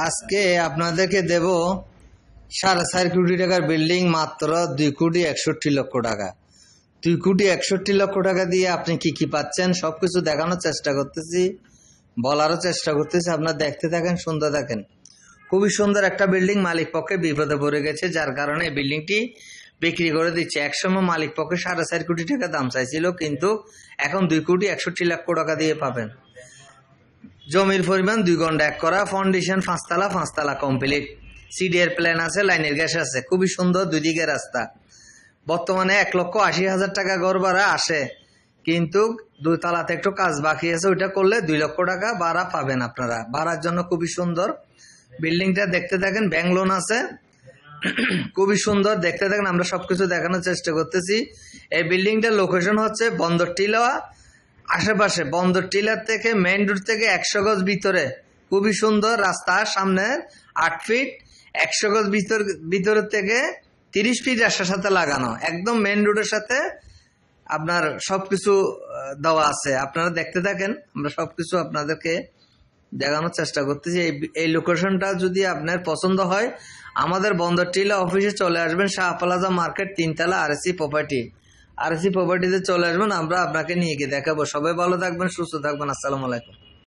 আজকে আপনাদেরকে দেব 4.5 কোটি টাকার বিল্ডিং মাত্র 2,61,00,000 টাকা। 2,61,00,000 টাকা দিয়ে আপনি কি কি পাচ্ছেন সবকিছু দেখানোর চেষ্টা করতেছি, বলারও চেষ্টা করতেছি। আপনারা দেখতে থাকেন, শুনতে থাকেন। খুবই সুন্দর একটা বিল্ডিং, মালিক পক্ষে বিপদে পড়ে গেছে, যার কারণে এই বিল্ডিংটি বিক্রি করে দিচ্ছে। একসময় মালিক পক্ষে 4.5 কোটি টাকা দাম চাইছিল, কিন্তু এখন 2,61,00,000 টাকা দিয়ে পাবেন। জমির পরিমাণ 2 ঘন্টা 1 করা, ফাউন্ডেশন 5 তলা কমপ্লিট, সিডিএর প্ল্যান আছে, লাইনের গ্যাস আছে, খুবই সুন্দর, 2 দিকে রাস্তা। বর্তমানে 1,80,000 টাকা ঘর ভাড়া আসে, কিন্তু 2 তলাতে একটু কাজ বাকি আছে, ওইটা করলে 2 লক্ষ টাকা ভাড়া পাবেন আপনারা। ভাড়ার জন্য খুবই সুন্দর বিল্ডিংটা, দেখতে থাকেন। ব্যাংক লোন আছে, খুবই সুন্দর, দেখতে থাকেন। আমরা সবকিছু দেখানোর চেষ্টা করতেছি। এই বিল্ডিংটার লোকেশন হচ্ছে বন্দর টিলা আশেপাশে, বন্দর টিলার থেকে মেইন রোড থেকে 100 গজ ভিতরে, খুবই সুন্দর রাস্তা। সামনে 8 ফিট, 100 গজ ভিতরের থেকে 30 ফিট রাস্তার সাথে লাগানো, একদম মেইন রোডের সাথে আপনার সবকিছু দেওয়া আছে। আপনারা দেখতে থাকেন, আমরা সবকিছু আপনাদেরকে দেখানোর চেষ্টা করতেছি। এই লোকেশনটা যদি আপনার পছন্দ হয়, আমাদের বন্দর টিলা অফিসে চলে আসবেন, শাহ প্লাজা মার্কেট 3 তলা, আরএসি প্রপার্টিতে চলে আসবেন, আমরা আপনাকে নিয়ে গিয়ে দেখাবো। সবাই ভালো থাকবেন, সুস্থ থাকবেন। আসসালামু আলাইকুম।